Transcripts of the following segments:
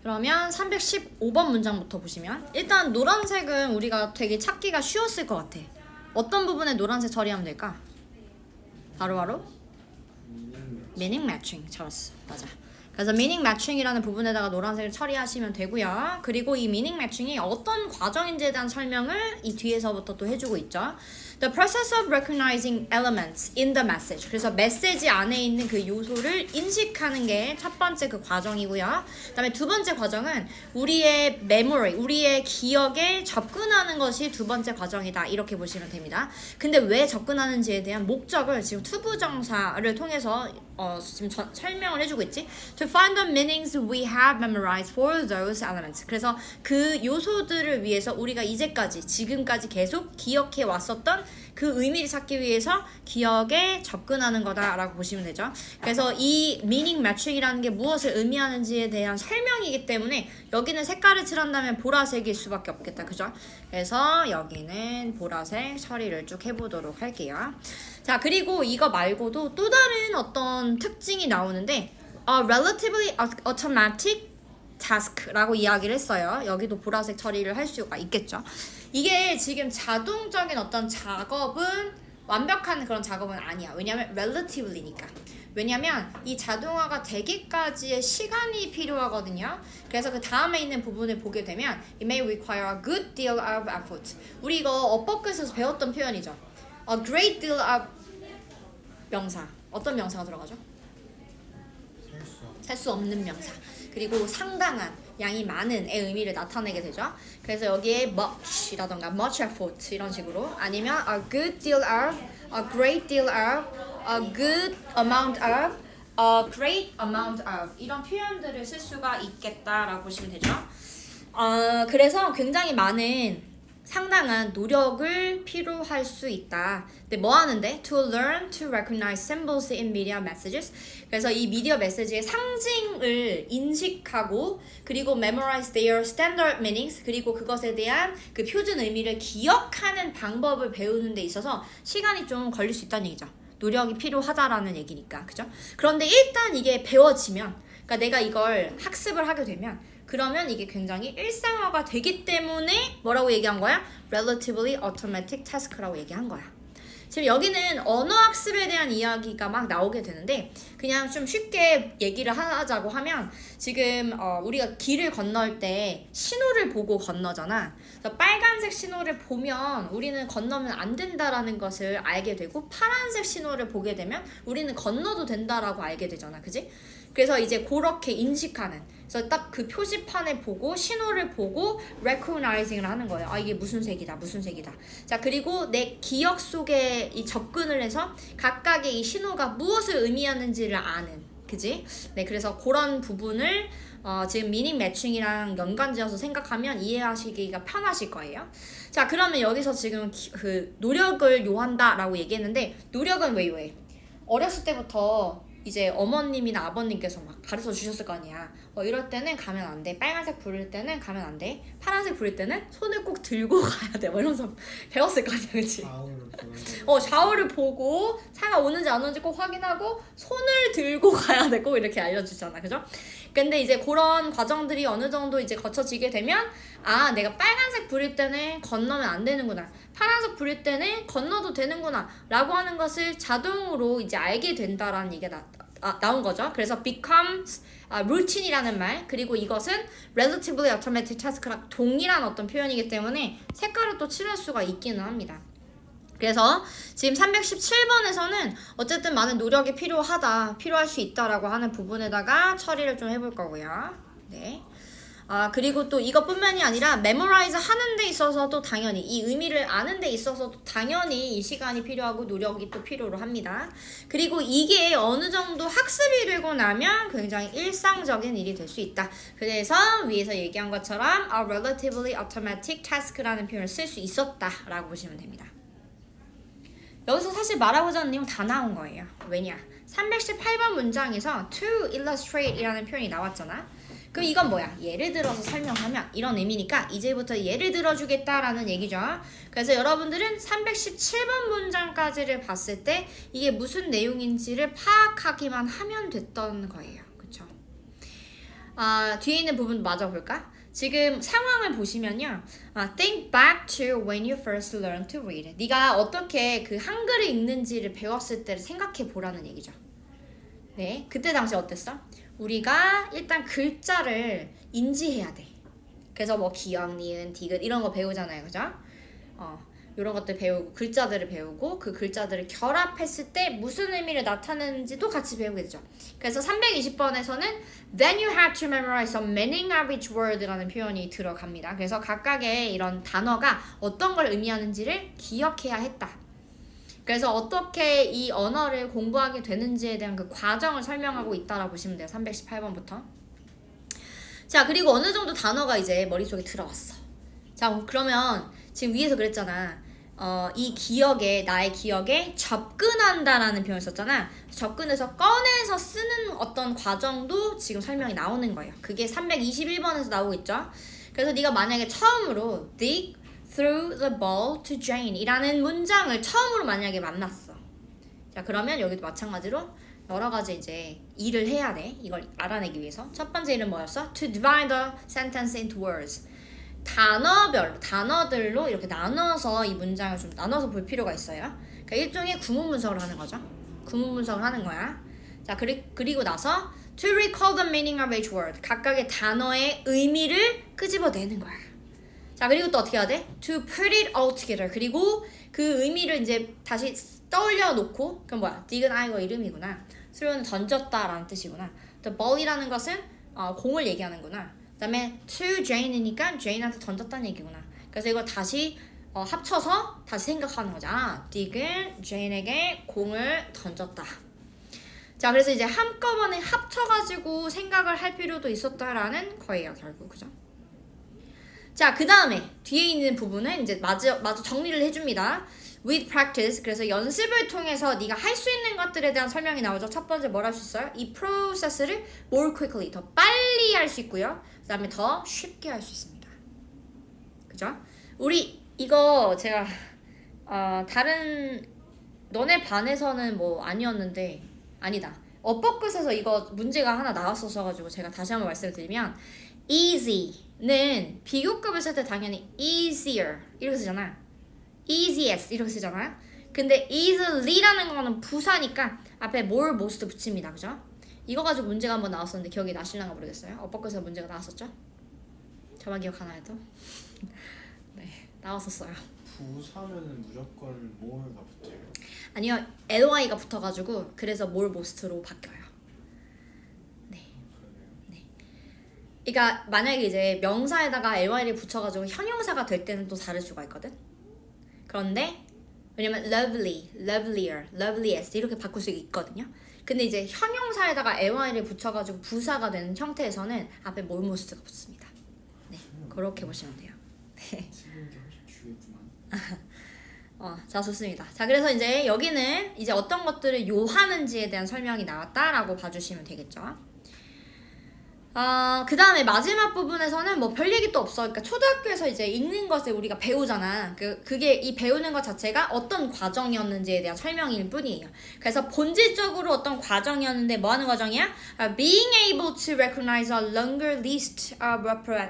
그러면 315번 문장부터 보시면 일단 노란색은 우리가 되게 찾기가 쉬웠을 것 같아. 어떤 부분에 노란색 처리하면 될까? 바로바로 meaning matching. 잘했어. 맞아. 그래서 meaning matching이라는 부분에다가 노란색을 처리하시면 되고요. 그리고 이 meaning matching이 어떤 과정인지에 대한 설명을 이 뒤에서부터 또 해주고 있죠. The process of recognizing elements in the message. 그래서 메시지 안에 있는 그 요소를 인식하는 게 첫 번째 그 과정이고요. 그 다음에 두 번째 과정은 우리의 memory, 우리의 기억에 접근하는 것이 두 번째 과정이다. 이렇게 보시면 됩니다. 근데 왜 접근하는지에 대한 목적을 지금 투부정사를 통해서 지금 설명을 해주고 있지. To find the meanings we have memorized for those elements. 그래서 그 요소들을 위해서 우리가 이제까지 지금까지 계속 기억해 왔었던 그 의미를 찾기 위해서 기억에 접근하는 거다라고 보시면 되죠. 그래서 이 meaning matching이라는 게 무엇을 의미하는지에 대한 설명이기 때문에 여기는 색깔을 칠한다면 보라색일 수밖에 없겠다. 그죠? 그래서 여기는 보라색 처리를 쭉 해보도록 할게요. 자, 그리고 이거 말고도 또 다른 어떤 특징이 나오는데 relatively automatic task라고 이야기를 했어요. 여기도 보라색 처리를 할 수가 있겠죠. 이게 지금 자동적인 어떤 작업은 완벽한 그런 작업은 아니야. 왜냐면 relativelly니까. 왜냐면 이 자동화가 되기까지의 시간이 필요하거든요. 그래서 그 다음에 있는 부분을 보게 되면 it may require a good deal of effort. 우리 이거 어법에서 배웠던 표현이죠. A great deal of 명사. 어떤 명사가 들어가죠? 셀 수 없는 명사. 그리고 상당한, 양이 많은의 의미를 나타내게 되죠. 그래서 여기에 much이라던가 much effort 이런 식으로 아니면 a good deal of, a great deal of, a good amount of, a great amount of 이런 표현들을 쓸 수가 있겠다라고 보시면 되죠. 그래서 굉장히 많은 상당한 노력을 필요할 수 있다. 근데 뭐 하는데? To learn to recognize symbols in media messages. 그래서 이 미디어 메시지의 상징을 인식하고 그리고 memorize their standard meanings 그리고 그것에 대한 그 표준 의미를 기억하는 방법을 배우는 데 있어서 시간이 좀 걸릴 수 있다는 얘기죠. 노력이 필요하다라는 얘기니까. 그죠? 그런데 일단 이게 배워지면 그러니까 내가 이걸 학습을 하게 되면 그러면 이게 굉장히 일상화가 되기 때문에 뭐라고 얘기한 거야? Relatively automatic task라고 얘기한 거야. 지금 여기는 언어 학습에 대한 이야기가 막 나오게 되는데 그냥 좀 쉽게 얘기를 하자고 하면 지금 우리가 길을 건널 때 신호를 보고 건너잖아. 그래서 빨간색 신호를 보면 우리는 건너면 안 된다라는 것을 알게 되고 파란색 신호를 보게 되면 우리는 건너도 된다라고 알게 되잖아. 그지? 그래서 이제 그렇게 인식하는 그래서 딱 그 표지판을 보고 신호를 보고 recognizing을 하는 거예요. 아 이게 무슨 색이다 무슨 색이다. 자 그리고 내 기억 속에 이 접근을 해서 각각의 이 신호가 무엇을 의미하는지를 아는 그지? 네 그래서 그런 부분을 지금 미닝 매칭이랑 연관지어서 생각하면 이해하시기가 편하실 거예요. 자 그러면 여기서 지금 그 노력을 요한다 라고 얘기했는데 노력은 왜 요해? 어렸을 때부터 이제 어머님이나 아버님께서 막 가르쳐 주셨을 거 아니야. 이럴 때는 가면 안 돼. 빨간색 부를 때는 가면 안 돼. 파란색 부를 때는 손을 꼭 들고 가야 돼. 이러면서 배웠을 거 아니야, 그치? 좌우를 보고 차가 오는지 안 오는지 꼭 확인하고 손을 들고 가야 돼. 꼭 이렇게 알려주잖아, 그죠? 근데 이제 그런 과정들이 어느 정도 이제 거쳐지게 되면 내가 빨간색 부릴 때는 건너면 안 되는구나. 파란색 부릴 때는 건너도 되는구나. 라고 하는 것을 자동으로 이제 알게 된다라는 얘기가 나온 거죠. 그래서 becomes routine이라는 말 그리고 이것은 relatively automatic task랑 동일한 어떤 표현이기 때문에 색깔을 또 칠할 수가 있기는 합니다. 그래서 지금 317번에서는 어쨌든 많은 노력이 필요할 수 있다라고 하는 부분에다가 처리를 좀 해볼 거고요. 네. 그리고 또 이것뿐만이 아니라 memorize 하는 데 있어서도 당연히 이 의미를 아는 데 있어서도 당연히 이 시간이 필요하고 노력이 또 필요로 합니다. 그리고 이게 어느 정도 학습이 되고 나면 굉장히 일상적인 일이 될 수 있다. 그래서 위에서 얘기한 것처럼 a relatively automatic task라는 표현을 쓸 수 있었다라고 보시면 됩니다. 여기서 사실 말하고자 하는 내용 다 나온 거예요. 왜냐? 318번 문장에서 to illustrate 이라는 표현이 나왔잖아. 그럼 이건 뭐야? 예를 들어서 설명하면 이런 의미니까 이제부터 예를 들어주겠다라는 얘기죠. 그래서 여러분들은 317번 문장까지를 봤을 때 이게 무슨 내용인지를 파악하기만 하면 됐던 거예요. 그쵸? 뒤에 있는 부분 마저 볼까? 지금 상황을 보시면요. Think back to when you first learned to read. 네가 어떻게 그 한글을 읽는지를 배웠을 때를 생각해 보라는 얘기죠. 네, 그때 당시 어땠어? 우리가 일단 글자를 인지해야 돼. 그래서 뭐 기역, 니은, 디귿 이런 거 배우잖아요, 그죠? 이런 것들 배우고 글자들을 배우고 그 글자들을 결합했을 때 무슨 의미를 나타내는지도 같이 배우게 되죠. 그래서 320번에서는 Then you have to memorize the meaning of each word라는 표현이 들어갑니다. 그래서 각각의 이런 단어가 어떤 걸 의미하는지를 기억해야 했다. 그래서 어떻게 이 언어를 공부하게 되는지에 대한 그 과정을 설명하고 있다라고 보시면 돼요. 318번부터. 자, 그리고 어느 정도 단어가 이제 머릿속에 들어왔어. 자, 그러면 지금 위에서 그랬잖아. 이 기억에, 나의 기억에 접근한다라는 표현을 썼잖아. 접근해서 꺼내서 쓰는 어떤 과정도 지금 설명이 나오는 거예요. 그게 321번에서 나오고 있죠. 그래서 네가 만약에 처음으로 dig through the ball to Jane 이라는 문장을 처음으로 만약에 만났어. 자, 그러면 여기도 마찬가지로 여러 가지 이제 일을 해야 돼. 이걸 알아내기 위해서. 첫 번째 일은 뭐였어? To divide the sentence into words. 단어들로 이렇게 나눠서 이 문장을 좀 나눠서 볼 필요가 있어요. 그러니까 일종의 구문 분석을 하는 거죠. 구문 분석을 하는 거야. 자, 그리고 나서 to recall the meaning of each word. 각각의 단어의 의미를 끄집어내는 거야. 자, 그리고 또 어떻게 해야 돼? To put it all together. 그리고 그 의미를 이제 다시 떠올려 놓고, 그럼 뭐야? dig은 이거 이름이구나. throw는 던졌다라는 뜻이구나. the ball이라는 것은 공을 얘기하는구나. 그 다음에 to Jane이니까 Jane한테 던졌다는 얘기구나. 그래서 이걸 다시 합쳐서 다시 생각하는 거죠. dig은 Jane에게 공을 던졌다. 자, 그래서 이제 한꺼번에 합쳐가지고 생각을 할 필요도 있었다라는 거예요, 결국. 그죠? 자, 그 다음에 뒤에 있는 부분은 이제 마저 정리를 해줍니다. With practice, 그래서 연습을 통해서 네가 할 수 있는 것들에 대한 설명이 나오죠. 첫 번째 뭘 할 수 있어요? 이 프로세스를 more quickly, 더 빨리 할 수 있고요. 그 다음에 더 쉽게 할 수 있습니다. 그죠? 우리 이거 제가 다른 너네 반에서는 뭐 아니었는데 아니다. 어법끝에서 이거 문제가 하나 나왔었어가지고 제가 다시 한번 말씀드리면 easy는 비교급을 쓸 때 당연히 easier 이렇게 쓰잖아. easiest 이렇게 쓰잖아요. 근데 easily라는 거는 부사니까 앞에 more, most 붙입니다. 그죠? 이거 가지고 문제가 한번 나왔었는데 기억이 나실랑가 모르겠어요. 어법에서 문제가 나왔었죠? 저만 기억하나요 또? 네, 나왔었어요. 부사면은 무조건 more가 붙어요? 아니요, ly가 붙어가지고 그래서 more, most로 바뀌어요. 그러니까 만약에 이제 명사에다가 ly를 붙여가지고 형용사가 될 때는 또 다를 수가 있거든. 그런데 왜냐면 lovely, lovelier, loveliest 이렇게 바꿀 수 있거든요. 근데 이제 형용사에다가 ly를 붙여가지고 부사가 되는 형태에서는 앞에 more, most가 붙습니다. 네, 그렇게 보시면 돼요. 네. 자, 좋습니다. 자, 그래서 이제 여기는 이제 어떤 것들을 요하는지에 대한 설명이 나왔다라고 봐주시면 되겠죠. 그 다음에 마지막 부분에서는 뭐 별 얘기 또 없어. 그러니까 초등학교에서 이제 읽는 것을 우리가 배우잖아. 그게 이 배우는 것 자체가 어떤 과정이었는지에 대한 설명일 뿐이에요. 그래서 본질적으로 어떤 과정이었는데 뭐 하는 과정이야? Being able to recognize a longer list of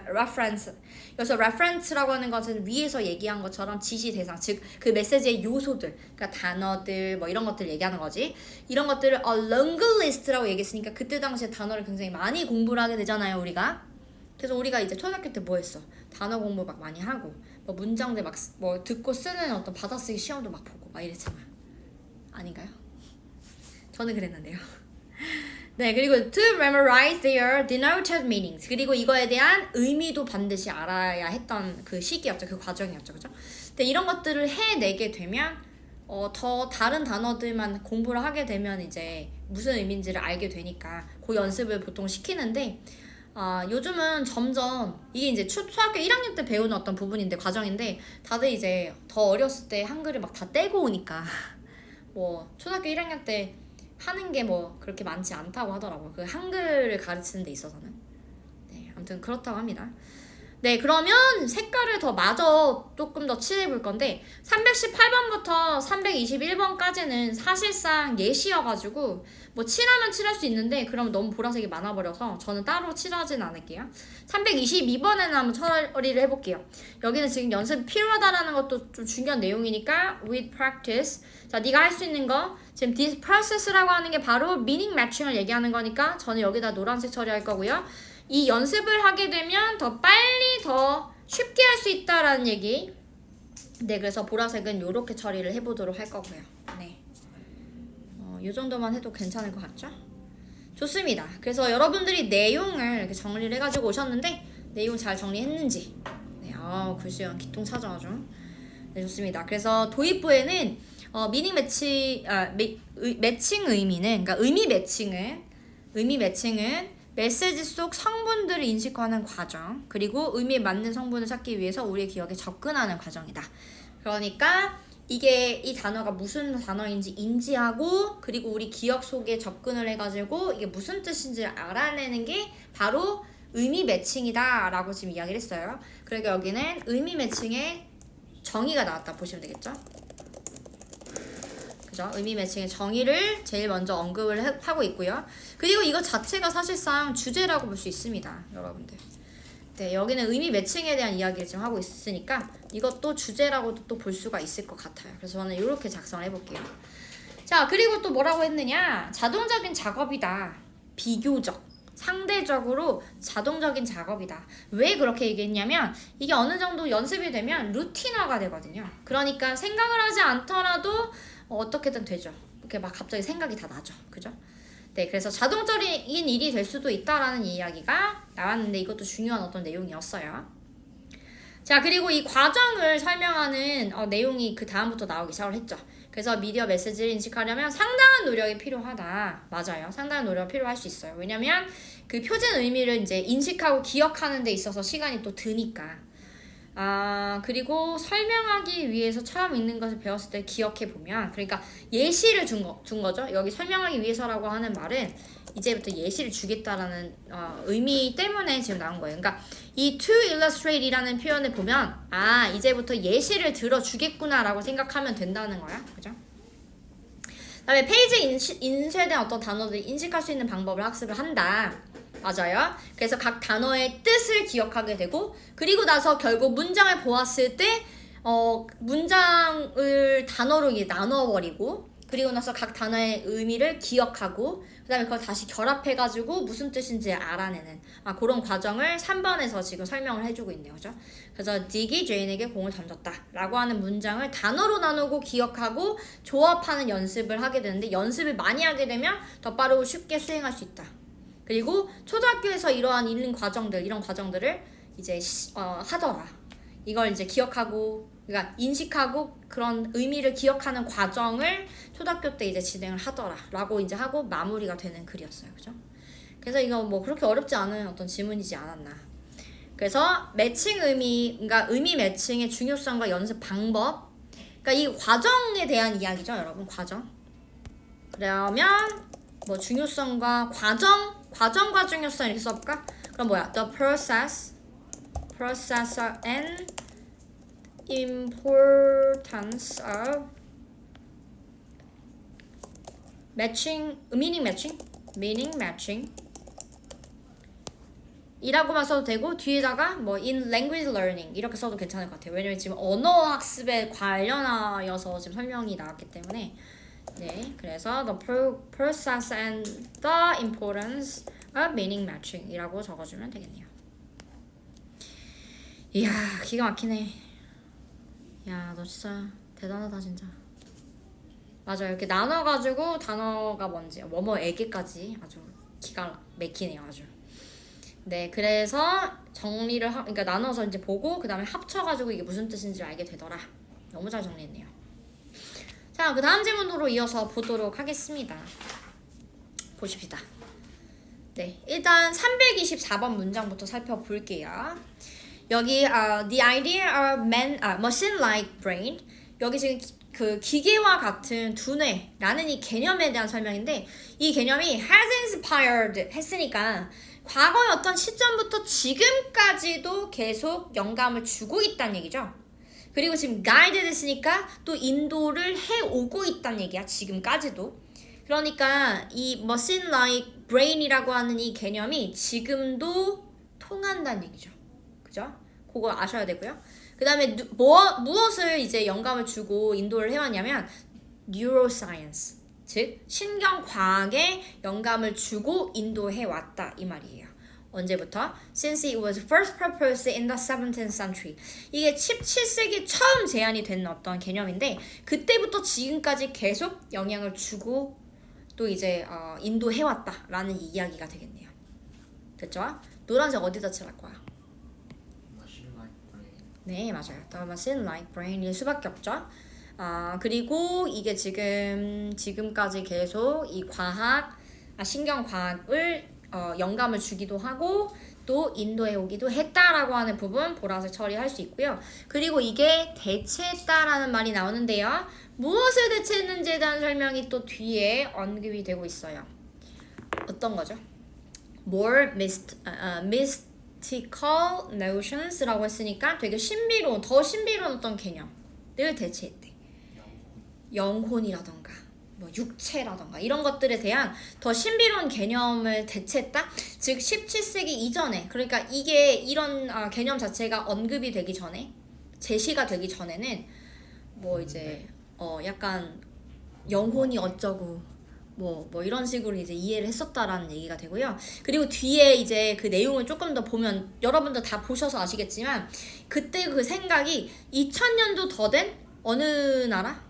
reference. 그래서 reference라고 하는 것은 위에서 얘기한 것처럼 지시 대상, 즉 그 메시지의 요소들, 그러니까 단어들 뭐 이런 것들 얘기하는 거지. 이런 것들을 a longer list라고 얘기했으니까 그때 당시에 단어를 굉장히 많이 공부를 하게 되잖아요, 우리가. 그래서 우리가 이제 초등학교 때 뭐 했어? 단어 공부 막 많이 하고, 뭐 문장들 막 뭐 듣고 쓰는 어떤 받아쓰기 시험도 막 보고 막 이랬잖아. 아닌가요? 저는 그랬는데요. 네, 그리고 to memorize their denoted meanings. 그리고 이거에 대한 의미도 반드시 알아야 했던 그 시기였죠. 그 과정이었죠. 그죠? 근데 이런 것들을 해내게 되면 더 다른 단어들만 공부를 하게 되면 이제 무슨 의미인지를 알게 되니까 그 연습을 보통 시키는데 요즘은 점점 이게 이제 초등학교 1학년 때 배우는 어떤 부분인데 과정인데 다들 이제 더 어렸을 때 한글을 막 다 떼고 오니까 뭐 초등학교 1학년 때 하는 게 뭐 그렇게 많지 않다고 하더라고요. 그 한글을 가르치는 데 있어서는. 네, 아무튼 그렇다고 합니다. 네, 그러면 색깔을 더 마저 조금 더 칠해 볼 건데 318번부터 321번까지는 사실상 예시여가지고 뭐 칠하면 칠할 수 있는데 그럼 너무 보라색이 많아버려서 저는 따로 칠하진 않을게요. 322번에는 한번 처리를 해볼게요. 여기는 지금 연습이 필요하다라는 것도 좀 중요한 내용이니까 with practice. 자, 네가 할 수 있는 거 지금 this process라고 하는 게 바로 meaning matching을 얘기하는 거니까 저는 여기다 노란색 처리할 거고요. 이 연습을 하게 되면 더 빨리 더 쉽게 할 수 있다라는 얘기. 네, 그래서 보라색은 이렇게 처리를 해보도록 할 거고요. 네, 이 정도만 해도 괜찮을 것 같죠? 좋습니다. 그래서 여러분들이 내용을 이렇게 정리를 해가지고 오셨는데 내용 잘 정리했는지. 네, 글쎄요, 기똥차죠. 네, 좋습니다. 그래서 도입부에는 미닝 매치, 매칭 의미는, 그러니까 의미 매칭은 메시지 속 성분들을 인식하는 과정, 그리고 의미에 맞는 성분을 찾기 위해서 우리의 기억에 접근하는 과정이다. 그러니까 이게 이 단어가 무슨 단어인지 인지하고 그리고 우리 기억 속에 접근을 해가지고 이게 무슨 뜻인지 알아내는 게 바로 의미 매칭이다 라고 지금 이야기를 했어요. 그러니까 여기는 의미 매칭의 정의가 나왔다 보시면 되겠죠. 그죠? 의미 매칭의 정의를 제일 먼저 언급을 하고 있고요. 그리고 이거 자체가 사실상 주제라고 볼 수 있습니다. 여러분들. 네, 여기는 의미 매칭에 대한 이야기를 지금 하고 있으니까 이것도 주제라고도 또 볼 수가 있을 것 같아요. 그래서 저는 이렇게 작성을 해볼게요. 자, 그리고 또 뭐라고 했느냐? 자동적인 작업이다. 비교적. 상대적으로 자동적인 작업이다. 왜 그렇게 얘기했냐면 이게 어느 정도 연습이 되면 루틴화가 되거든요. 그러니까 생각을 하지 않더라도 어떻게든 되죠. 이렇게 막 갑자기 생각이 다 나죠. 그죠? 네, 그래서 자동적인 일이 될 수도 있다라는 이야기가 나왔는데 이것도 중요한 어떤 내용이었어요. 자, 그리고 이 과정을 설명하는 내용이 그 다음부터 나오기 시작을 했죠. 그래서 미디어 메시지를 인식하려면 상당한 노력이 필요하다. 맞아요. 상당한 노력이 필요할 수 있어요. 왜냐면 그 표준 의미를 이제 인식하고 기억하는 데 있어서 시간이 또 드니까. 그리고 설명하기 위해서 처음 읽는 것을 배웠을 때 기억해 보면, 그러니까 예시를 준 거죠. 여기 설명하기 위해서라고 하는 말은 이제부터 예시를 주겠다라는 의미 때문에 지금 나온 거예요. 그러니까 이 to illustrate이라는 표현을 보면 이제부터 예시를 들어주겠구나라고 생각하면 된다는 거야. 그죠? 그다음에 페이지 인쇄된 어떤 단어들을 인식할 수 있는 방법을 학습을 한다. 맞아요. 그래서 각 단어의 뜻을 기억하게 되고 그리고 나서 결국 문장을 보았을 때 문장을 단어로 나눠버리고 그리고 나서 각 단어의 의미를 기억하고 그 다음에 그걸 다시 결합해가지고 무슨 뜻인지 알아내는 그런 과정을 3번에서 지금 설명을 해주고 있네요. 그죠? 그래서 딕이 제인에게 공을 던졌다 라고 하는 문장을 단어로 나누고 기억하고 조합하는 연습을 하게 되는데 연습을 많이 하게 되면 더 빠르고 쉽게 수행할 수 있다. 그리고 초등학교에서 이런 과정들을 이제 하더라. 이걸 이제 기억하고, 그러니까 인식하고 그런 의미를 기억하는 과정을 초등학교 때 이제 진행을 하더라라고 이제 하고 마무리가 되는 글이었어요. 그죠? 그래서 이거 뭐 그렇게 어렵지 않은 어떤 지문이지 않았나. 그래서 매칭 그러니까 의미 매칭의 중요성과 연습 방법. 그러니까 이 과정에 대한 이야기죠, 여러분. 과정. 그러면 뭐 중요성과 과정과 중요성 이렇게 써볼까? 그럼 뭐야? The process and importance of meaning matching 이라고만 써도 되고 뒤에다가 뭐 in language learning 이렇게 써도 괜찮을 것 같아요. 왜냐면 지금 언어 학습에 관련하여서 지금 설명이 나왔기 때문에 네, 그래서 the process and the importance of meaning matching 이라고 적어주면 되겠네요. 이야, 기가 막히네. 야, 너 진짜 대단하다 진짜. 맞아요. 이렇게 나눠가지고 단어가 뭔지 뭐뭐에게까지 아주 기가 막히네요. 아주. 네, 그래서 그러니까 나눠서 이제 보고 그 다음에 합쳐가지고 이게 무슨 뜻인지 알게 되더라. 너무 잘 정리했네요. 자, 그 다음 질문으로 이어서 보도록 하겠습니다. 보십시다. 네, 일단 324번 문장부터 살펴볼게요. 여기 the idea of machine-like brain 여기 지금 그 기계와 같은 두뇌라는 이 개념에 대한 설명인데 이 개념이 has inspired 했으니까 과거의 어떤 시점부터 지금까지도 계속 영감을 주고 있다는 얘기죠. 그리고 지금 guided 했으니까 또 인도를 해오고 있다는 얘기야. 지금까지도. 그러니까 이 machine like brain이라고 하는 이 개념이 지금도 통한다는 얘기죠. 그죠? 그거 아셔야 되고요. 그 다음에 무엇을 이제 영감을 주고 인도를 해왔냐면 neuroscience, 즉 신경과학에 영감을 주고 인도해왔다 이 말이에요. 언제부터? Since it was first proposed in the 17th century. 이게 17세기 처음 제안이 된 어떤 개념인데 그때부터 지금까지 계속 영향을 주고 또 이제 인도해왔다라는 이야기가 되겠네요. 됐죠? 노란색 어디다 칠할 거야? Machine like brain. 네, 맞아요. The machine like brain일 수밖에 없죠. 그리고 이게 지금까지 계속 이 신경과학을 영감을 주기도 하고 또 인도해 오기도 했다라고 하는 부분 보라색 처리할 수 있고요. 그리고 이게 대체했다라는 말이 나오는데요. 무엇을 대체했는지에 대한 설명이 또 뒤에 언급이 되고 있어요. 어떤 거죠? More mystical notions라고 했으니까 되게 더 신비로운 어떤 개념을 대체했대. 영혼이라던가 뭐 육체라던가 이런 것들에 대한 더 신비로운 개념을 대체했다. 즉 17세기 이전에, 그러니까 이게 이런 개념 자체가 언급이 되기 전에, 제시가 되기 전에는 뭐 이제 약간 영혼이 어쩌고 뭐 이런 식으로 이제 이해를 했었다라는 얘기가 되고요. 그리고 뒤에 이제 그 내용을 조금 더 보면 여러분들 다 보셔서 아시겠지만 그때 그 생각이 2000년도 더 된 어느 나라?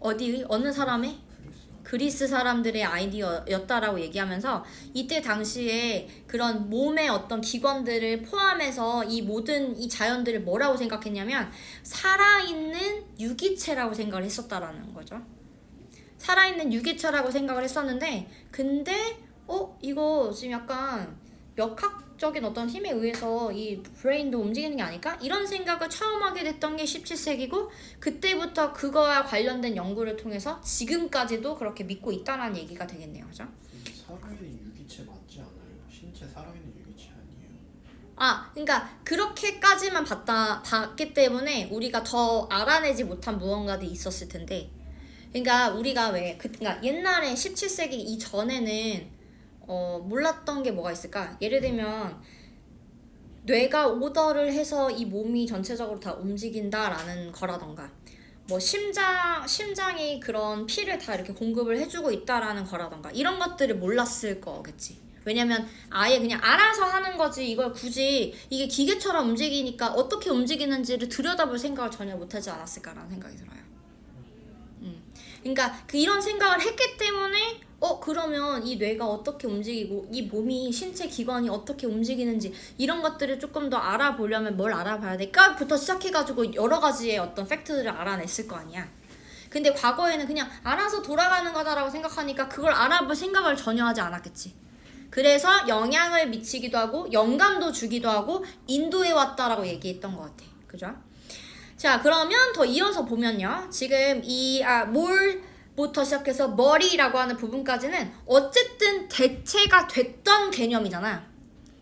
어느 사람의? 그리스 사람들의 아이디어였다라고 얘기하면서 이때 당시에 그런 몸의 어떤 기관들을 포함해서 이 모든 이 자연들을 뭐라고 생각했냐면 살아있는 유기체라고 생각을 했었다라는 거죠. 살아있는 유기체라고 생각을 했었는데 근데 이거 지금 약간 역학적인 어떤 힘에 의해서 이 브레인도 움직이는 게 아닐까? 이런 생각을 처음 하게 됐던 게 17세기고 그때부터 그거와 관련된 연구를 통해서 지금까지도 그렇게 믿고 있다는 얘기가 되겠네요. 그죠? 살아있는 유기체 맞지 않아요? 신체 살아있는 유기체 아니에요? 그러니까 그렇게까지만 봤기 때문에 우리가 더 알아내지 못한 무언가들이 있었을 텐데 그러니까 우리가 그러니까 옛날에 17세기 이전에는 몰랐던 게 뭐가 있을까? 예를 들면 뇌가 오더를 해서 이 몸이 전체적으로 다 움직인다라는 거라던가 뭐 심장이 그런 피를 다 이렇게 공급을 해주고 있다라는 거라던가 이런 것들을 몰랐을 거겠지. 왜냐면 아예 그냥 알아서 하는 거지 이걸 굳이 이게 기계처럼 움직이니까 어떻게 움직이는지를 들여다볼 생각을 전혀 못하지 않았을까라는 생각이 들어요. 그러니까 이런 생각을 했기 때문에 그러면 이 뇌가 어떻게 움직이고 이 몸이 신체 기관이 어떻게 움직이는지 이런 것들을 조금 더 알아보려면 뭘 알아봐야 될까부터 시작해가지고 여러 가지의 어떤 팩트들을 알아냈을 거 아니야. 근데 과거에는 그냥 알아서 돌아가는 거다라고 생각하니까 그걸 알아볼 생각을 전혀 하지 않았겠지. 그래서 영향을 미치기도 하고 영감도 주기도 하고 인도해 왔다라고 얘기했던 것 같아. 그죠? 자, 그러면 더 이어서 보면요. 지금 볼부터 시작해서 머리라고 하는 부분까지는 어쨌든 대체가 됐던 개념이잖아.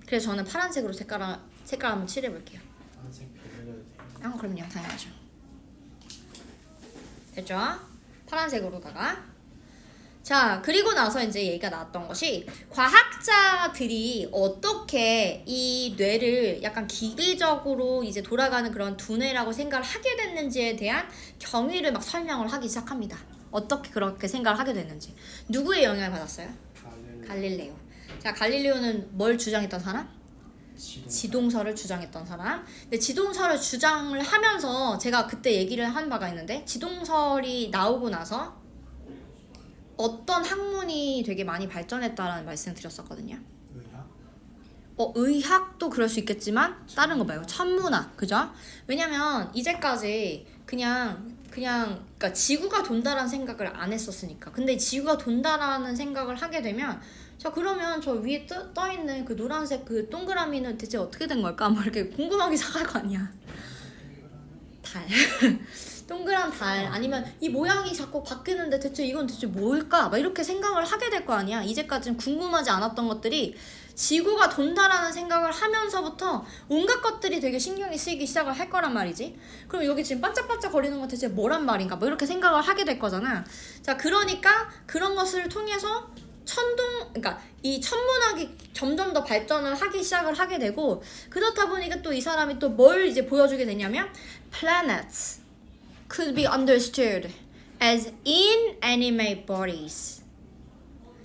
그래서 저는 파란색으로 색깔 한번 칠해볼게요. 파란색 배려도 돼요? 그럼요. 당연하죠. 됐죠? 파란색으로다가. 자, 그리고 나서 이제 얘기가 나왔던 것이 과학자들이 어떻게 이 뇌를 약간 기계적으로 이제 돌아가는 그런 두뇌라고 생각을 하게 됐는지에 대한 경위를 막 설명을 하기 시작합니다. 어떻게 그렇게 생각을 하게 됐는지. 누구의 영향을 받았어요? 갈릴레오. 자, 갈릴레오는 뭘 주장했던 사람? 지동설을 주장했던 사람. 근데 지동설을 주장을 하면서 제가 그때 얘기를 한 바가 있는데 지동설이 나오고 나서 어떤 학문이 되게 많이 발전했다라는 말씀을 드렸었거든요. 의학? 의학도 그럴 수 있겠지만 다른 거 말고 천문학, 그죠? 왜냐면 이제까지 그러니까 지구가 돈다라는 생각을 안 했었으니까. 근데 지구가 돈다라는 생각을 하게 되면 자, 그러면 저 위에 떠 있는 그 노란색 그 동그라미는 대체 어떻게 된 걸까? 뭐 이렇게 궁금하게 생각할 거 아니야. 달. 동그란 달 아니면 이 모양이 자꾸 바뀌는데 대체 이건 대체 뭘까? 막 이렇게 생각을 하게 될 거 아니야. 이제까지는 궁금하지 않았던 것들이 지구가 돈다라는 생각을 하면서부터 온갖 것들이 되게 신경이 쓰이기 시작을 할 거란 말이지. 그럼 여기 지금 반짝반짝 거리는 건 대체 뭐란 말인가? 뭐 이렇게 생각을 하게 될 거잖아. 자, 그러니까 그런 것을 통해서 그러니까 이 천문학이 점점 더 발전을 하기 시작을 하게 되고, 그렇다 보니까 또 이 사람이 또 뭘 이제 보여주게 되냐면 planets could be understood as inanimate bodies.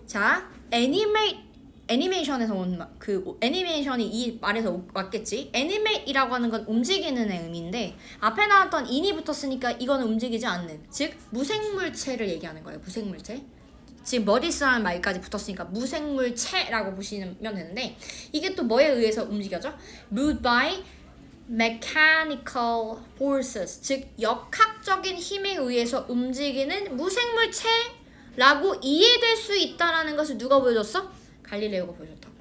자, 애니메이션에서 온 그 애니메이션이 이 말에서 왔겠지. 애니메이트라고 하는 건 움직이는 의미인데 앞에 나왔던 in이 붙었으니까 이거는 움직이지 않는, 즉 무생물체를 얘기하는 거예요. 무생물체. 지금 머리스라는 말까지 붙었으니까 무생물체라고 보시면 되는데, 이게 또 뭐에 의해서 움직여져? Moved by mechanical forces, 즉 역학적인 힘에 의해서 움직이는 무생물체라고 이해될 수 있다라는 것을 누가 보여줬어? 갈릴레오가 보여줬다고.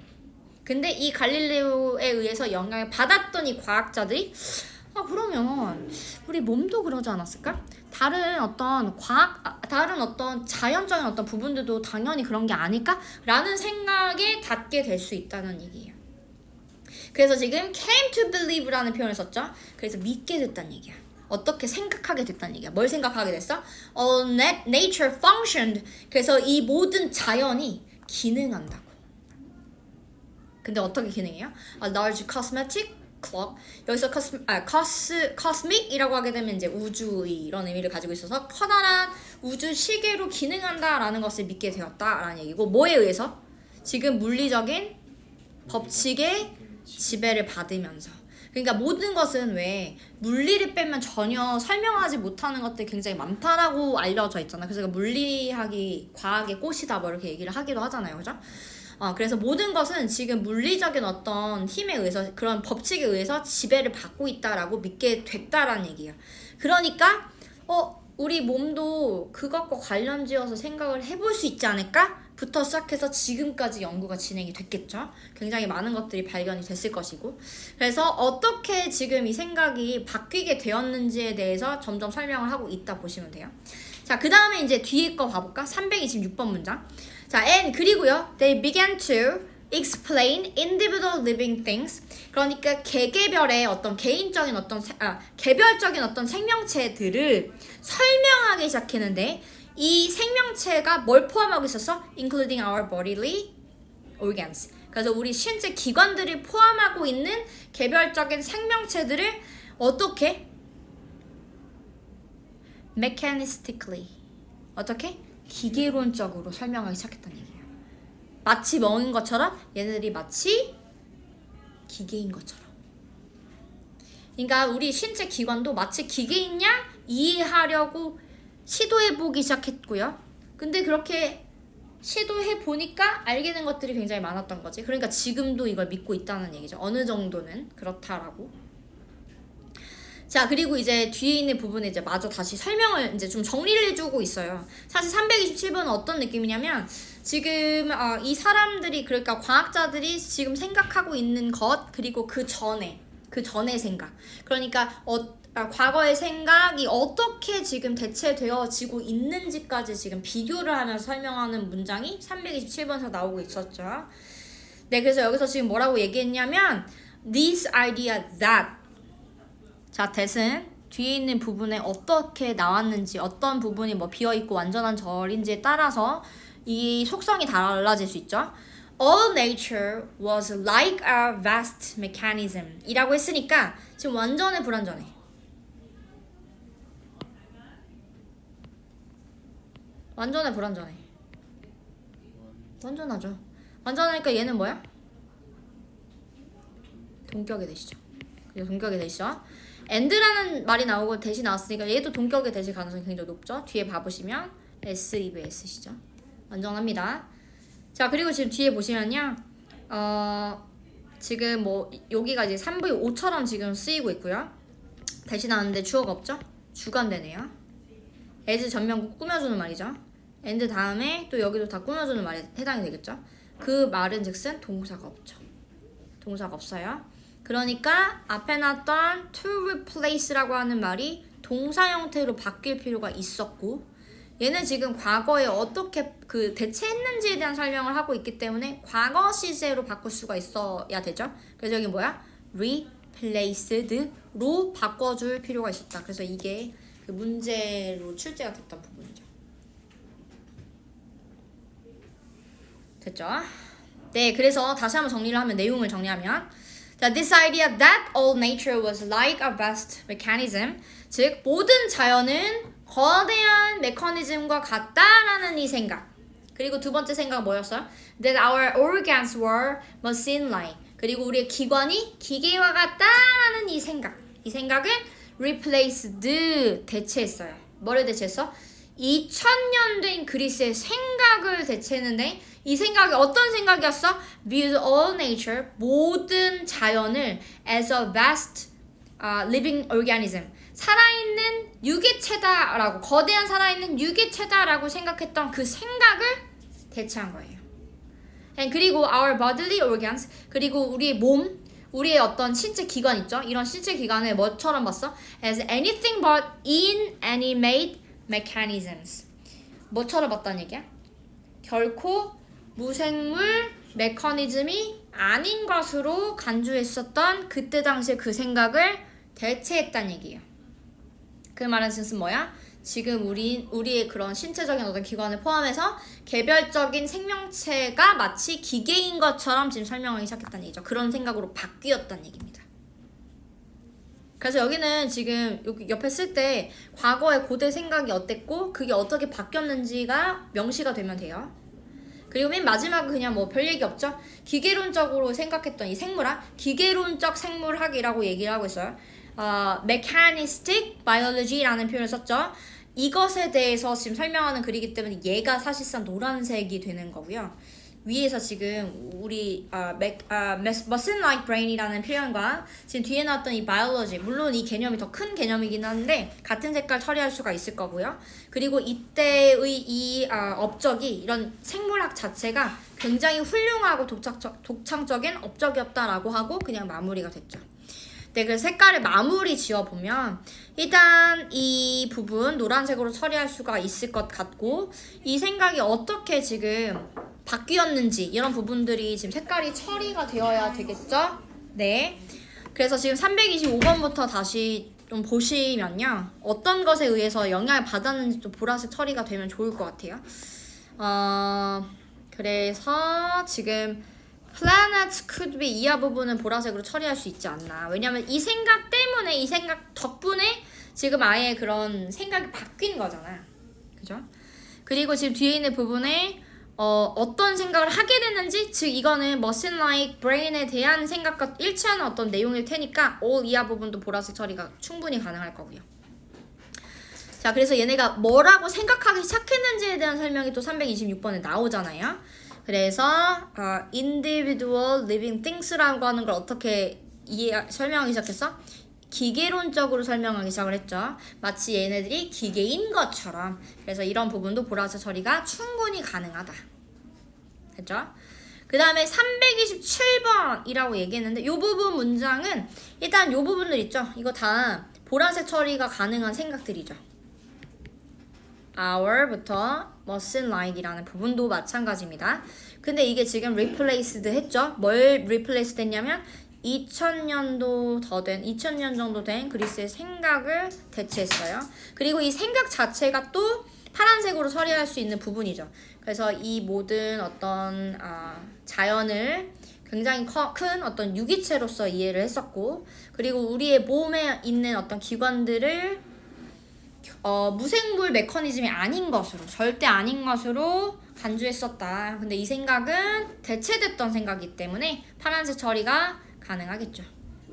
근데 이 갈릴레오에 의해서 영향을 받았던 이 과학자들이 그러면 우리 몸도 그러지 않았을까? 다른 어떤 자연적인 어떤 부분들도 당연히 그런 게 아닐까? 라는 생각에 닿게 될 수 있다는 얘기예요. 그래서 지금 came to believe라는 표현을 썼죠. 그래서 믿게 됐다는 얘기야. 어떻게 생각하게 됐다는 얘기야. 뭘 생각하게 됐어? Nature functioned. 그래서 이 모든 자연이 기능한다고. 근데 어떻게 기능해요? A large cosmetic clock. 여기서 cosmic이라고 하게 되면 이제 우주의 이런 의미를 가지고 있어서 커다란 우주 시계로 기능한다라는 것을 믿게 되었다라는 얘기고, 뭐에 의해서? 지금 물리적인 법칙의 지배를 받으면서. 그러니까 모든 것은 왜 물리를 빼면 전혀 설명하지 못하는 것들이 굉장히 많다라고 알려져 있잖아. 그래서 물리학이 과학의 꽃이다 뭐 이렇게 얘기를 하기도 하잖아요. 그죠? 그래서 모든 것은 지금 물리적인 어떤 힘에 의해서, 그런 법칙에 의해서 지배를 받고 있다라고 믿게 됐다라는 얘기예요. 그러니까 우리 몸도 그것과 관련지어서 생각을 해볼 수 있지 않을까? 부터 시작해서 지금까지 연구가 진행이 됐겠죠. 굉장히 많은 것들이 발견이 됐을 것이고, 그래서 어떻게 지금 이 생각이 바뀌게 되었는지에 대해서 점점 설명을 하고 있다 보시면 돼요. 자, 그 다음에 이제 뒤에 거 봐볼까? 326번 문장. 자, and 그리고요, they began to explain individual living things. 그러니까 개개별의 어떤 개인적인 어떤 개별적인 어떤 생명체들을 설명하기 시작했는데, 이 생명체가 뭘 포함하고 있었어? Including our bodily organs. 그래서 우리 신체 기관들이 포함하고 있는 개별적인 생명체들을 어떻게? Mechanistically. 어떻게? 기계론적으로 설명하기 시작했다는 얘기예요. 마치 멍인 것처럼 얘네들이 마치 기계인 것처럼. 그러니까 우리 신체 기관도 마치 기계인 양 이해하려고 시도해보기 시작했고요. 근데 그렇게 시도해보니까 알게 된 것들이 굉장히 많았던 거지. 그러니까 지금도 이걸 믿고 있다는 얘기죠. 어느 정도는 그렇다라고. 자, 그리고 이제 뒤에 있는 부분에 이제 마저 다시 설명을 이제 좀 정리를 해주고 있어요. 사실 327번은 어떤 느낌이냐면, 지금 이 사람들이, 그러니까 과학자들이 지금 생각하고 있는 것, 그리고 그 전의 생각. 그러니까 과거의 생각이 어떻게 지금 대체되어지고 있는지까지 지금 비교를 하면서 설명하는 문장이 327번에서 나오고 있었죠. 네, 그래서 여기서 지금 뭐라고 얘기했냐면 this idea that. 자, that은 뒤에 있는 부분에 어떻게 나왔는지, 어떤 부분이 뭐 비어있고 완전한 절인지에 따라서 이 속성이 달라질 수 있죠. All nature was like a vast mechanism 이라고 했으니까 지금 완전해 불완전해? 완전해 불완전해? 완전하죠. 완전하니까 얘는 뭐야? 동격의 대시죠. 그죠? 동격의 대시죠. and라는 말이 나오고 대시 나왔으니까 얘도 동격의 대시 가능성이 굉장히 높죠. 뒤에 봐보시면 S, 2배 S시죠. 완전합니다. 자, 그리고 지금 뒤에 보시면요, 지금 뭐 여기가 이제 3부의 5처럼 지금 쓰이고 있고요. 대시 나왔는데 주어가 없죠? 주관되네요. as 전면 꾸며주는 말이죠. and 다음에 또 여기도 다 꾸며주는 말에 해당이 되겠죠. 그 말은 즉슨 동사가 없죠. 동사가 없어요. 그러니까 앞에 나왔던 to replace라고 하는 말이 동사 형태로 바뀔 필요가 있었고 얘는 지금 과거에 어떻게 그 대체했는지에 대한 설명을 하고 있기 때문에 과거 시제로 바꿀 수가 있어야 되죠. 그래서 여기 뭐야? replaced로 바꿔줄 필요가 있었다. 그래서 이게 그 문제로 출제가 됐던 부분이죠. 됐죠? 네, 그래서 다시 한번 정리를 하면 내용을 정리하면 자, this idea that all nature was like a vast mechanism 즉 모든 자연은 거대한 메커니즘과 같다라는 이 생각 그리고 두 번째 생각은 뭐였어요? that our organs were machine-like 그리고 우리의 기관이 기계와 같다라는 이 생각을 replaced 대체했어요. 뭐를 대체했어? 2000년 된 그리스의 생각을 대체했는데 이 생각이 어떤 생각이었어? viewed all nature 모든 자연을 as a vast living organism 살아있는 유기체다라고 거대한 살아있는 유기체다라고 생각했던 그 생각을 대체한 거예요. And 그리고 our bodily organs 그리고 우리의 몸 우리의 어떤 신체 기관 있죠? 이런 신체 기관을 뭐처럼 봤어? as anything but inanimate mechanisms 뭐처럼 봤다는 얘기야? 결코 무생물 메커니즘이 아닌 것으로 간주했었던 그때 당시에 그 생각을 대체했다는 얘기예요. 그 말은 뜻은 뭐야? 지금 우리의 그런 신체적인 어떤 기관을 포함해서 개별적인 생명체가 마치 기계인 것처럼 지금 설명하기 시작했다는 얘기죠. 그런 생각으로 바뀌었다는 얘기입니다. 그래서 여기는 지금 여기 옆에 쓸 때 과거의 고대 생각이 어땠고 그게 어떻게 바뀌었는지가 명시가 되면 돼요. 그리고 맨 마지막은 그냥 뭐 별 얘기 없죠. 기계론적으로 생각했던 이 생물학, 기계론적 생물학이라고 얘기를 하고 있어요. mechanistic biology라는 표현을 썼죠. 이것에 대해서 지금 설명하는 글이기 때문에 얘가 사실상 노란색이 되는 거고요. 위에서 지금 우리 machine-like brain이라는 표현과 지금 뒤에 나왔던 이 biology 물론 이 개념이 더 큰 개념이긴 한데 같은 색깔 처리할 수가 있을 거고요. 그리고 이때의 이 업적이 이런 생물학 자체가 굉장히 훌륭하고 독창적인 업적이었다라고 하고 그냥 마무리가 됐죠. 네, 그래서 색깔을 마무리 지어보면 일단 이 부분 노란색으로 처리할 수가 있을 것 같고 이 생각이 어떻게 지금 바뀌었는지 이런 부분들이 지금 색깔이 처리가 되어야 되겠죠? 네. 그래서 지금 325번부터 다시 좀 보시면요. 어떤 것에 의해서 영향을 받았는지 좀 보라색 처리가 되면 좋을 것 같아요. 그래서 지금 planets could be 이하 부분은 보라색으로 처리할 수 있지 않나. 왜냐면 이 생각 때문에 이 생각 덕분에 지금 아예 그런 생각이 바뀐 거잖아. 그죠? 그리고 지금 뒤에 있는 부분에 어떤 생각을 하게 됐는지 즉 이거는 machine-like brain에 대한 생각과 일치하는 어떤 내용일 테니까 all 이하 부분도 보라색 처리가 충분히 가능할 거고요. 자, 그래서 얘네가 뭐라고 생각하기 시작했는지에 대한 설명이 또 326번에 나오잖아요. 그래서 individual living things라고 하는 걸 어떻게 설명하기 시작했어? 기계론적으로 설명하기 시작을 했죠. 마치 얘네들이 기계인 것처럼. 그래서 이런 부분도 보라색 처리가 충분히 가능하다. 됐죠? 그 다음에 327번이라고 얘기했는데 이 부분 문장은 일단 이 부분들 있죠. 이거 다 보라색 처리가 가능한 생각들이죠. our부터 machine-like이라는 부분도 마찬가지입니다. 근데 이게 지금 replaced 했죠. 뭘 replaced 했냐면 2000년도 더 된 2000년 정도 된 그리스의 생각을 대체했어요. 그리고 이 생각 자체가 또 파란색으로 처리할 수 있는 부분이죠. 그래서 이 모든 어떤 자연을 굉장히 큰 어떤 유기체로서 이해를 했었고 그리고 우리의 몸에 있는 어떤 기관들을 무생물 메커니즘이 아닌 것으로 절대 아닌 것으로 간주했었다. 근데 이 생각은 대체됐던 생각이기 때문에 파란색 처리가 가능하겠죠.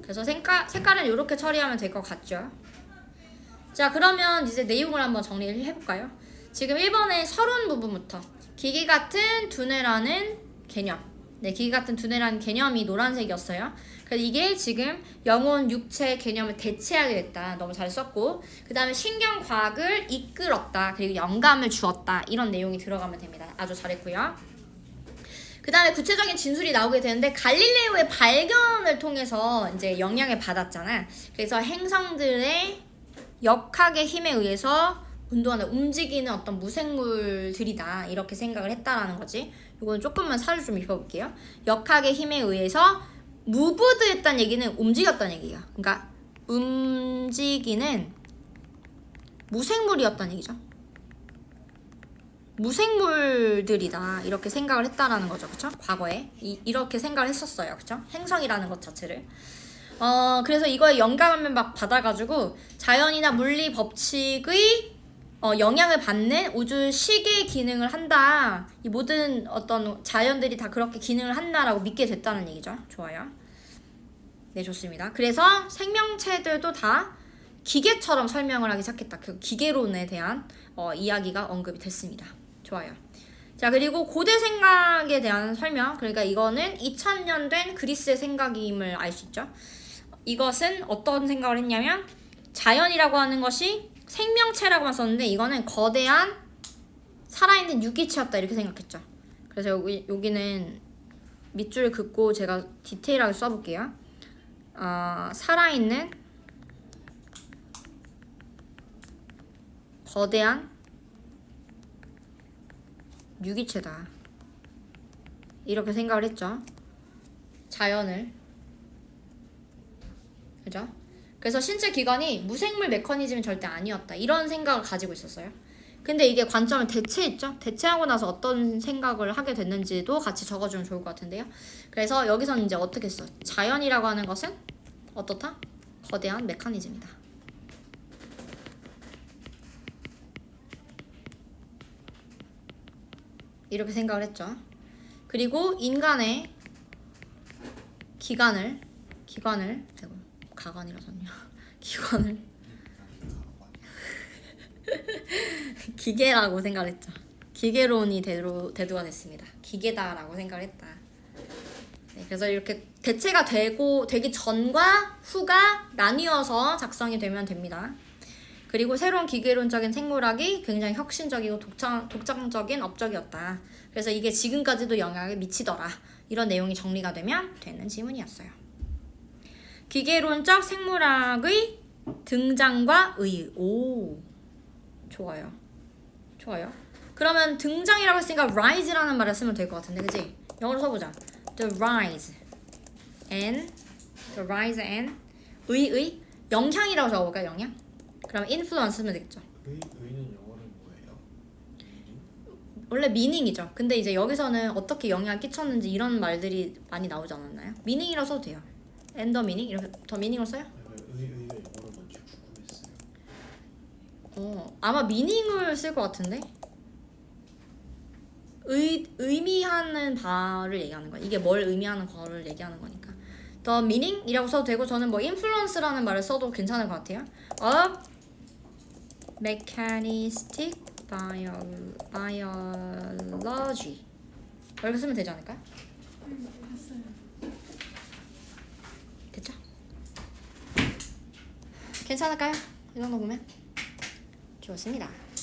그래서 색깔은 이렇게 처리하면 될 것 같죠. 자, 그러면 이제 내용을 한번 정리를 해볼까요? 지금 1번의 서론 부분부터 기계 같은 두뇌라는 개념. 네, 기계 같은 두뇌라는 개념이 노란색이었어요. 그래서 이게 지금 영혼, 육체 개념을 대체하게 됐다. 너무 잘 썼고 그 다음에 신경과학을 이끌었다. 그리고 영감을 주었다. 이런 내용이 들어가면 됩니다. 아주 잘했고요. 그 다음에 구체적인 진술이 나오게 되는데 갈릴레오의 발견을 통해서 이제 영향을 받았잖아. 그래서 행성들의 역학의 힘에 의해서 운동하는 움직이는 어떤 무생물들이다 이렇게 생각을 했다라는 거지. 이건 조금만 살을 좀 입혀볼게요. 역학의 힘에 의해서 무브드했다는 얘기는 움직였다는 얘기야. 그러니까 움직이는 무생물이었다는 얘기죠. 무생물들이다 이렇게 생각을 했다라는 거죠. 그쵸? 과거에 이렇게 생각을 했었어요. 그쵸? 행성이라는 것 자체를. 그래서 이거에 영감을 막 받아가지고 자연이나 물리 법칙의 영향을 받는 우주 시계의 기능을 한다. 이 모든 어떤 자연들이 다 그렇게 기능을 한다라고 믿게 됐다는 얘기죠. 좋아요. 네, 좋습니다. 그래서 생명체들도 다 기계처럼 설명을 하기 시작했다. 그 기계론에 대한 이야기가 언급이 됐습니다. 좋아요. 자, 그리고 고대 생각에 대한 설명. 그러니까 이거는 2000년 된 그리스의 생각임을 알 수 있죠. 이것은 어떤 생각을 했냐면 자연이라고 하는 것이 생명체라고만 썼는데 이거는 거대한 살아있는 유기체였다 이렇게 생각했죠. 그래서 여기는 밑줄을 긋고 제가 디테일하게 써볼게요. 살아있는 거대한 유기체다 이렇게 생각을 했죠. 자연을. 그죠? 그래서 신체 기관이 무생물 메커니즘이 절대 아니었다 이런 생각을 가지고 있었어요. 근데 이게 관점을 대체했죠. 대체하고 나서 어떤 생각을 하게 됐는지도 같이 적어주면 좋을 것 같은데요. 그래서 여기서는 이제 어떻게 써? 자연이라고 하는 것은 어떻다? 거대한 메커니즘이다. 이렇게 생각을 했죠. 그리고 인간의 기관을 가관이라서요. 기관을 기계라고 생각을 했죠. 기계론이 대두가 됐습니다. 기계다라고 생각을 했다. 네, 그래서 이렇게 대체가 되기 전과 후가 나뉘어서 작성이 되면 됩니다. 그리고 새로운 기계론적인 생물학이 굉장히 혁신적이고 독창적인 업적이었다. 그래서 이게 지금까지도 영향을 미치더라. 이런 내용이 정리가 되는 지문이었어요. 기계론적 생물학의 등장과 의의. 오, 좋아요. 그러면 등장이라고 했으니까 rise라는 말을 쓰면 될 것 같은데, 그치? 영어로 써보자. The rise and 의의 영향이라고 적어볼까요? 영향? 그럼 influence 쓰면 되겠죠. 의는 영어로 뭐예요? 원래 meaning이죠. 근데 이제 여기서는 어떻게 영향을 끼쳤는지 이런 말들이 많이 나오지 않았나요? meaning이라고 써도 돼요. and the meaning 이렇게 더 meaning으로 써요? 의가 영어로 뭔지 궁금했어요. 아마 meaning을 쓸 것 같은데. 의미하는 바를 얘기하는 거야. 이게 뭘 의미하는 거를 얘기하는 거니까. The meaning이라고 써도 되고 저는 뭐 influence라는 말을 써도 괜찮을 것 같아요. Of mechanistic biology 이렇게 쓰면 되지 않을까요? 됐죠? 괜찮을까요? 이 정도 보면? 좋습니다.